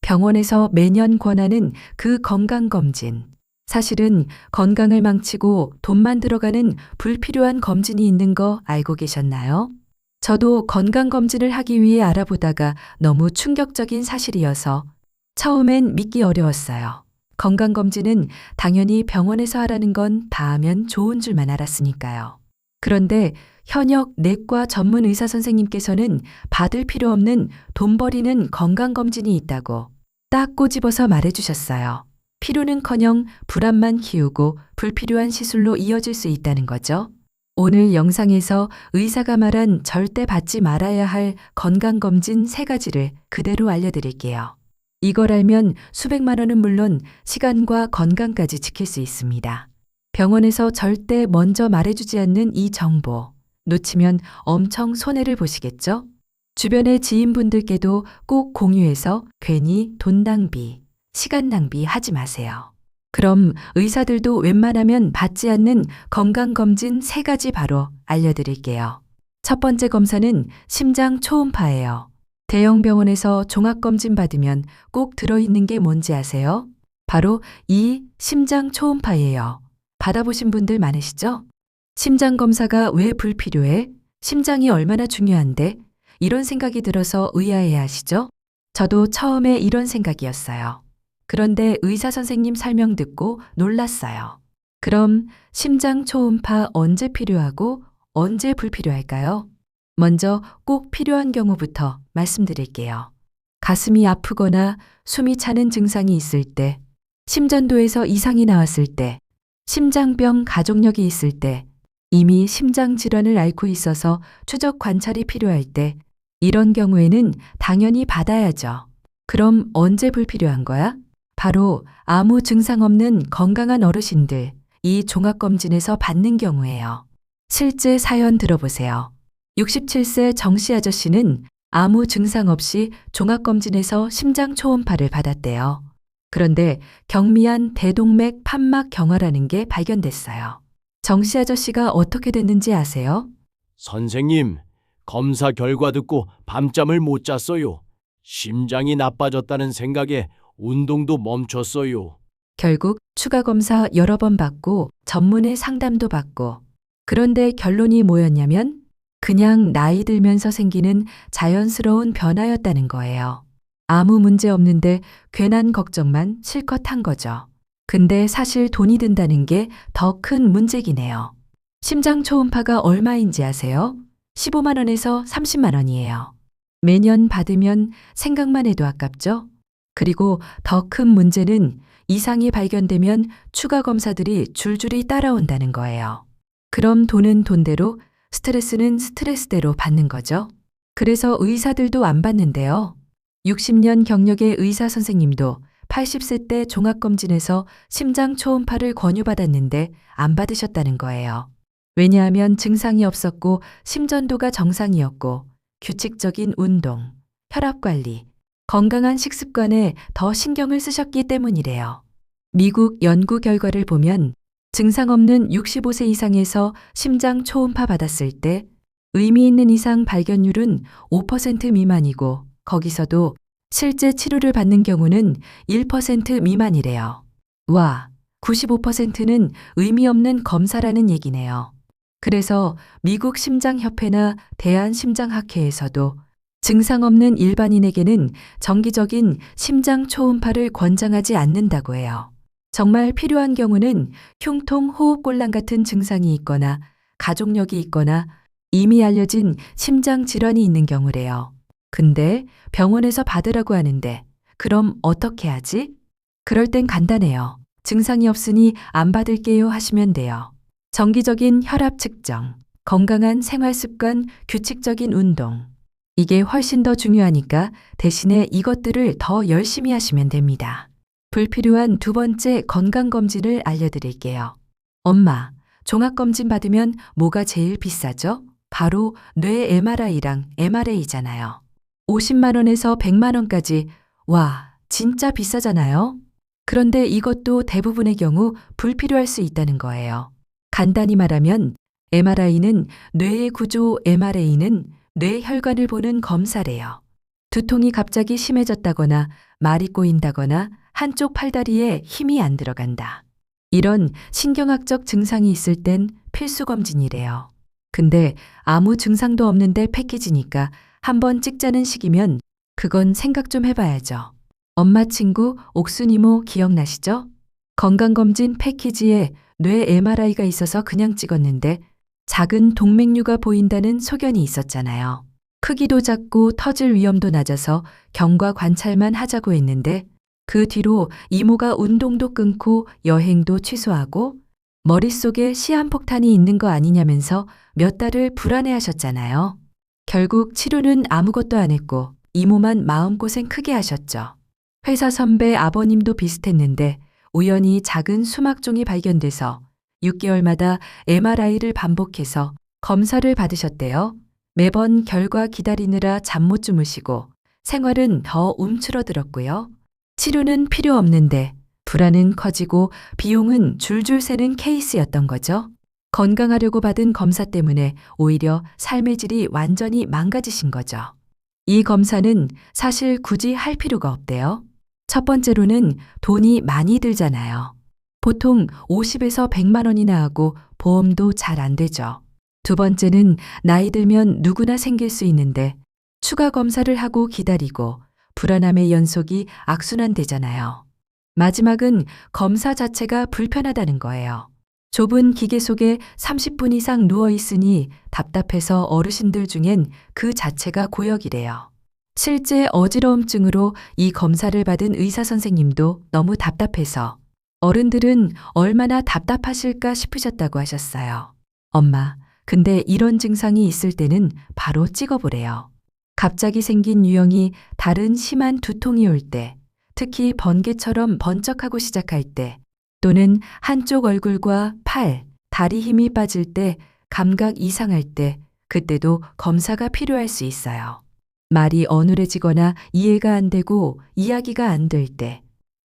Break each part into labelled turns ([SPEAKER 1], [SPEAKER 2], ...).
[SPEAKER 1] 병원에서 매년 권하는 그 건강검진. 사실은 건강을 망치고 돈만 들어가는 불필요한 검진이 있는 거 알고 계셨나요? 저도 건강검진을 하기 위해 알아보다가 너무 충격적인 사실이어서 처음엔 믿기 어려웠어요. 건강검진은 당연히 병원에서 하라는 건 다 하면 좋은 줄만 알았으니까요. 그런데 현역 내과 전문 의사 선생님께서는 받을 필요 없는 돈 버리는 건강검진이 있다고 딱 꼬집어서 말해주셨어요. 필요는커녕 불안만 키우고 불필요한 시술로 이어질 수 있다는 거죠. 오늘 영상에서 의사가 말한 절대 받지 말아야 할 건강검진 3가지를 그대로 알려드릴게요. 이걸 알면 수백만 원은 물론 시간과 건강까지 지킬 수 있습니다. 병원에서 절대 먼저 말해주지 않는 이 정보. 놓치면 엄청 손해를 보시겠죠? 주변의 지인분들께도 꼭 공유해서 괜히 돈 낭비, 시간 낭비 하지 마세요. 그럼 의사들도 웬만하면 받지 않는 건강검진 3가지 바로 알려드릴게요. 첫 번째 검사는 심장 초음파예요. 대형 병원에서 종합검진 받으면 꼭 들어있는 게 뭔지 아세요? 바로 이 심장 초음파예요. 받아보신 분들 많으시죠? 심장 검사가 왜 불필요해? 심장이 얼마나 중요한데? 이런 생각이 들어서 의아해 하시죠? 저도 처음에 이런 생각이었어요. 그런데 의사 선생님 설명 듣고 놀랐어요. 그럼 심장 초음파 언제 필요하고 언제 불필요할까요? 먼저 꼭 필요한 경우부터 말씀드릴게요. 가슴이 아프거나 숨이 차는 증상이 있을 때, 심전도에서 이상이 나왔을 때, 심장병 가족력이 있을 때, 이미 심장 질환을 앓고 있어서 추적 관찰이 필요할 때, 이런 경우에는 당연히 받아야죠. 그럼 언제 불필요한 거야? 바로 아무 증상 없는 건강한 어르신들, 이 종합검진에서 받는 경우예요. 실제 사연 들어보세요. 67세 정씨 아저씨는 아무 증상 없이 종합검진에서 심장 초음파를 받았대요. 그런데 경미한 대동맥 판막 경화라는 게 발견됐어요. 정씨 아저씨가 어떻게 됐는지 아세요?
[SPEAKER 2] 선생님, 검사 결과 듣고 밤잠을 못 잤어요. 심장이 나빠졌다는 생각에 운동도 멈췄어요.
[SPEAKER 1] 결국 추가 검사 여러 번 받고 전문의 상담도 받고, 그런데 결론이 뭐였냐면 그냥 나이 들면서 생기는 자연스러운 변화였다는 거예요. 아무 문제 없는데 괜한 걱정만 실컷 한 거죠. 근데 사실 돈이 든다는 게 더 큰 문제긴 해요. 심장 초음파가 얼마인지 아세요? 15만 원에서 30만 원이에요. 매년 받으면 생각만 해도 아깝죠? 그리고 더 큰 문제는 이상이 발견되면 추가 검사들이 줄줄이 따라온다는 거예요. 그럼 돈은 돈대로, 스트레스는 스트레스대로 받는 거죠. 그래서 의사들도 안 받는데요. 60년 경력의 의사 선생님도 80세 때 종합검진에서 심장 초음파를 권유받았는데 안 받으셨다는 거예요. 왜냐하면 증상이 없었고 심전도가 정상이었고 규칙적인 운동, 혈압관리, 건강한 식습관에 더 신경을 쓰셨기 때문이래요. 미국 연구 결과를 보면 증상 없는 65세 이상에서 심장 초음파 받았을 때 의미 있는 이상 발견율은 5% 미만이고 거기서도 실제 치료를 받는 경우는 1% 미만이래요. 와, 95%는 의미 없는 검사라는 얘기네요. 그래서 미국 심장협회나 대한심장학회에서도 증상 없는 일반인에게는 정기적인 심장 초음파를 권장하지 않는다고 해요. 정말 필요한 경우는 흉통 호흡곤란 같은 증상이 있거나 가족력이 있거나 이미 알려진 심장 질환이 있는 경우래요. 근데 병원에서 받으라고 하는데 그럼 어떻게 하지? 그럴 땐 간단해요. 증상이 없으니 안 받을게요 하시면 돼요. 정기적인 혈압 측정, 건강한 생활 습관, 규칙적인 운동. 이게 훨씬 더 중요하니까 대신에 이것들을 더 열심히 하시면 됩니다. 불필요한 2번째 건강검진을 알려드릴게요. 엄마, 종합검진 받으면 뭐가 제일 비싸죠? 바로 뇌 MRI랑 MRA잖아요. 50만 원에서 100만 원까지. 와, 진짜 비싸잖아요? 그런데 이것도 대부분의 경우 불필요할 수 있다는 거예요. 간단히 말하면 MRI는 뇌의 구조, MRA는 뇌 혈관을 보는 검사래요. 두통이 갑자기 심해졌다거나 말이 꼬인다거나 한쪽 팔다리에 힘이 안 들어간다. 이런 신경학적 증상이 있을 땐 필수 검진이래요. 근데 아무 증상도 없는데 패키지니까 한번 찍자는 식이면 그건 생각 좀 해봐야죠. 엄마 친구 옥순이모 기억나시죠? 건강검진 패키지에 뇌 MRI가 있어서 그냥 찍었는데 작은 동맥류가 보인다는 소견이 있었잖아요. 크기도 작고 터질 위험도 낮아서 경과 관찰만 하자고 했는데 그 뒤로 이모가 운동도 끊고 여행도 취소하고 머릿속에 시한폭탄이 있는 거 아니냐면서 몇 달을 불안해하셨잖아요. 결국 치료는 아무것도 안 했고 이모만 마음고생 크게 하셨죠. 회사 선배 아버님도 비슷했는데 우연히 작은 수막종이 발견돼서 6개월마다 MRI를 반복해서 검사를 받으셨대요. 매번 결과 기다리느라 잠 못 주무시고 생활은 더 움츠러들었고요. 치료는 필요 없는데 불안은 커지고 비용은 줄줄 새는 케이스였던 거죠. 건강하려고 받은 검사 때문에 오히려 삶의 질이 완전히 망가지신 거죠. 이 검사는 사실 굳이 할 필요가 없대요. 첫 번째로는 돈이 많이 들잖아요. 보통 50에서 100만 원이나 하고 보험도 잘 안 되죠. 두 번째는 나이 들면 누구나 생길 수 있는데 추가 검사를 하고 기다리고 불안함의 연속이 악순환되잖아요. 마지막은 검사 자체가 불편하다는 거예요. 좁은 기계 속에 30분 이상 누워 있으니 답답해서 어르신들 중엔 그 자체가 고역이래요. 실제 어지러움증으로 이 검사를 받은 의사 선생님도 너무 답답해서 어른들은 얼마나 답답하실까 싶으셨다고 하셨어요. 엄마, 근데 이런 증상이 있을 때는 바로 찍어보래요. 갑자기 생긴 유형이 다른 심한 두통이 올 때, 특히 번개처럼 번쩍하고 시작할 때, 또는 한쪽 얼굴과 팔, 다리 힘이 빠질 때, 감각 이상할 때, 그때도 검사가 필요할 수 있어요. 말이 어눌해지거나 이해가 안 되고 이야기가 안 될 때,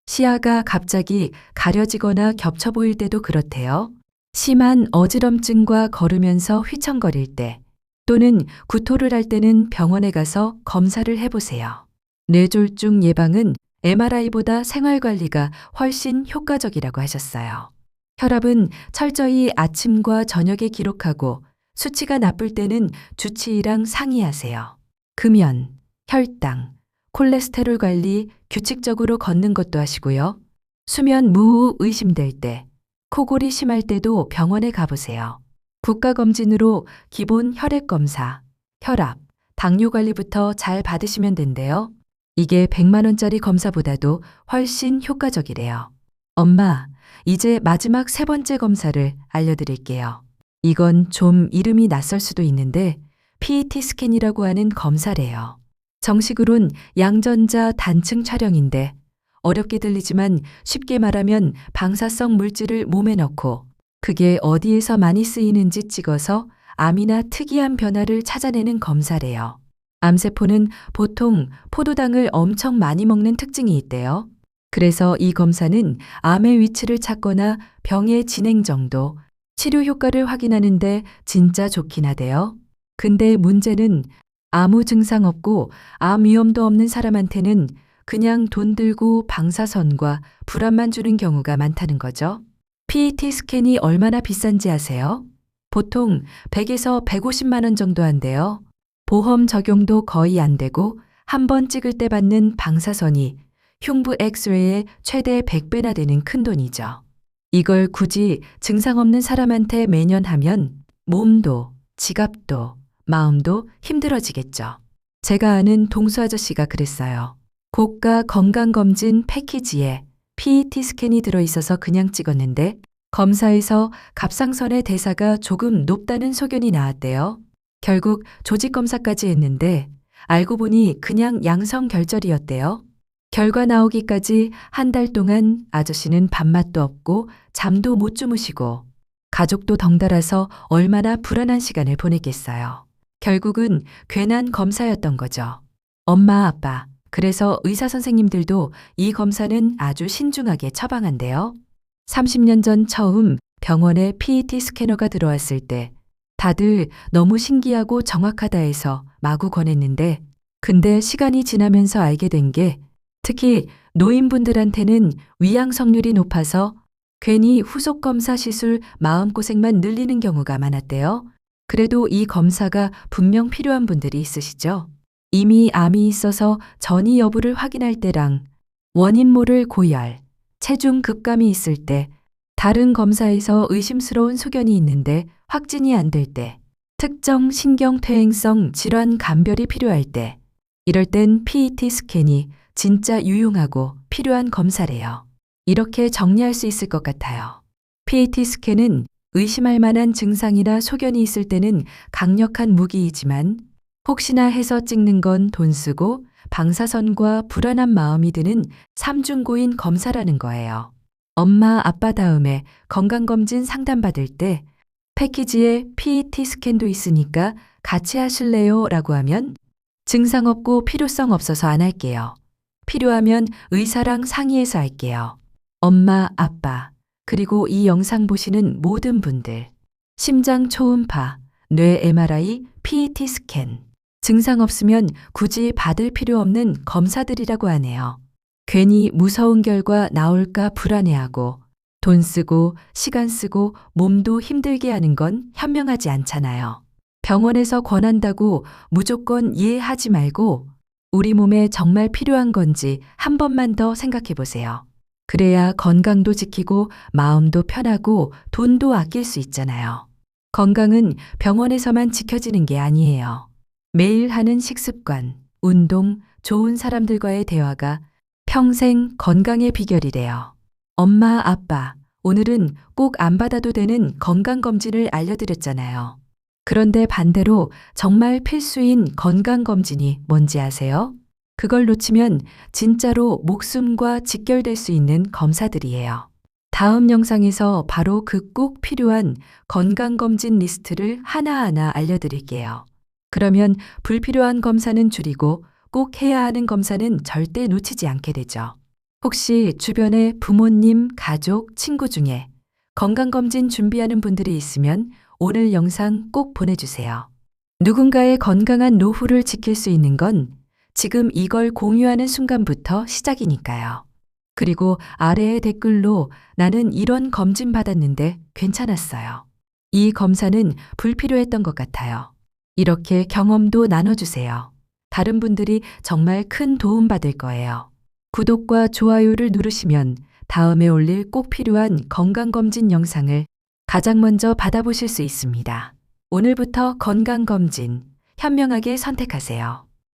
[SPEAKER 1] 시야가 갑자기 가려지거나 겹쳐 보일 때도 그렇대요. 심한 어지럼증과 걸으면서 휘청거릴 때, 또는 구토를 할 때는 병원에 가서 검사를 해보세요. 뇌졸중 예방은 MRI보다 생활관리가 훨씬 효과적이라고 하셨어요. 혈압은 철저히 아침과 저녁에 기록하고 수치가 나쁠 때는 주치의랑 상의하세요. 금연, 혈당, 콜레스테롤 관리 규칙적으로 걷는 것도 하시고요. 수면 무호흡 의심될 때, 코골이 심할 때도 병원에 가보세요. 국가검진으로 기본 혈액검사, 혈압, 당뇨 관리부터 잘 받으시면 된대요. 이게 100만 원짜리 검사보다도 훨씬 효과적이래요. 엄마, 이제 마지막 세 번째 검사를 알려드릴게요. 이건 좀 이름이 낯설 수도 있는데 PET 스캔이라고 하는 검사래요. 정식으론 양전자 단층 촬영인데 어렵게 들리지만 쉽게 말하면 방사성 물질을 몸에 넣고 그게 어디에서 많이 쓰이는지 찍어서 암이나 특이한 변화를 찾아내는 검사래요. 암세포는 보통 포도당을 엄청 많이 먹는 특징이 있대요. 그래서 이 검사는 암의 위치를 찾거나 병의 진행 정도, 치료 효과를 확인하는데 진짜 좋긴 하대요. 근데 문제는 아무 증상 없고 암 위험도 없는 사람한테는 그냥 돈 들고 방사선과 불안만 주는 경우가 많다는 거죠. PET 스캔이 얼마나 비싼지 아세요? 보통 100에서 150만 원 정도 한대요. 보험 적용도 거의 안 되고 한 번 찍을 때 받는 방사선이 흉부 엑스레이의 최대 100배나 되는 큰돈이죠. 이걸 굳이 증상 없는 사람한테 매년 하면 몸도 지갑도 마음도 힘들어지겠죠. 제가 아는 동수 아저씨가 그랬어요. 고가 건강검진 패키지에 PET 스캔이 들어있어서 그냥 찍었는데 검사에서 갑상선의 대사가 조금 높다는 소견이 나왔대요. 결국 조직검사까지 했는데 알고 보니 그냥 양성결절이었대요. 결과 나오기까지 한 달 동안 아저씨는 밥맛도 없고 잠도 못 주무시고 가족도 덩달아서 얼마나 불안한 시간을 보냈겠어요. 결국은 괜한 검사였던 거죠. 엄마, 아빠, 그래서 의사 선생님들도 이 검사는 아주 신중하게 처방한대요. 30년 전 처음 병원에 PET 스캐너가 들어왔을 때 다들 너무 신기하고 정확하다 해서 마구 권했는데 근데 시간이 지나면서 알게 된 게 특히 노인분들한테는 위양성률이 높아서 괜히 후속 검사 시술 마음고생만 늘리는 경우가 많았대요. 그래도 이 검사가 분명 필요한 분들이 있으시죠? 이미 암이 있어서 전이 여부를 확인할 때랑 원인 모를 고열, 체중 급감이 있을 때, 다른 검사에서 의심스러운 소견이 있는데 확진이 안 될 때, 특정 신경퇴행성 질환 감별이 필요할 때, 이럴 땐 PET 스캔이 진짜 유용하고 필요한 검사래요. 이렇게 정리할 수 있을 것 같아요. PET 스캔은 의심할 만한 증상이나 소견이 있을 때는 강력한 무기이지만 혹시나 해서 찍는 건 돈 쓰고 방사선과 불안한 마음이 드는 삼중고인 검사라는 거예요. 엄마, 아빠 다음에 건강검진 상담받을 때 패키지에 PET 스캔도 있으니까 같이 하실래요? 라고 하면 증상 없고 필요성 없어서 안 할게요. 필요하면 의사랑 상의해서 할게요. 엄마, 아빠, 그리고 이 영상 보시는 모든 분들, 심장 초음파, 뇌 MRI, PET 스캔, 증상 없으면 굳이 받을 필요 없는 검사들이라고 하네요. 괜히 무서운 결과 나올까 불안해하고 돈 쓰고 시간 쓰고 몸도 힘들게 하는 건 현명하지 않잖아요. 병원에서 권한다고 무조건 이해하지 말고 우리 몸에 정말 필요한 건지 한 번만 더 생각해 보세요. 그래야 건강도 지키고 마음도 편하고 돈도 아낄 수 있잖아요. 건강은 병원에서만 지켜지는 게 아니에요. 매일 하는 식습관, 운동, 좋은 사람들과의 대화가 평생 건강의 비결이래요. 엄마, 아빠, 오늘은 꼭 안 받아도 되는 건강검진을 알려드렸잖아요. 그런데 반대로 정말 필수인 건강검진이 뭔지 아세요? 그걸 놓치면 진짜로 목숨과 직결될 수 있는 검사들이에요. 다음 영상에서 바로 그 꼭 필요한 건강검진 리스트를 하나하나 알려드릴게요. 그러면 불필요한 검사는 줄이고 꼭 해야 하는 검사는 절대 놓치지 않게 되죠. 혹시 주변에 부모님, 가족, 친구 중에 건강검진 준비하는 분들이 있으면 오늘 영상 꼭 보내주세요. 누군가의 건강한 노후를 지킬 수 있는 건 지금 이걸 공유하는 순간부터 시작이니까요. 그리고 아래의 댓글로 나는 이런 검진 받았는데 괜찮았어요. 이 검사는 불필요했던 것 같아요. 이렇게 경험도 나눠주세요. 다른 분들이 정말 큰 도움 받을 거예요. 구독과 좋아요를 누르시면 다음에 올릴 꼭 필요한 건강검진 영상을 가장 먼저 받아보실 수 있습니다. 오늘부터 건강검진 현명하게 선택하세요.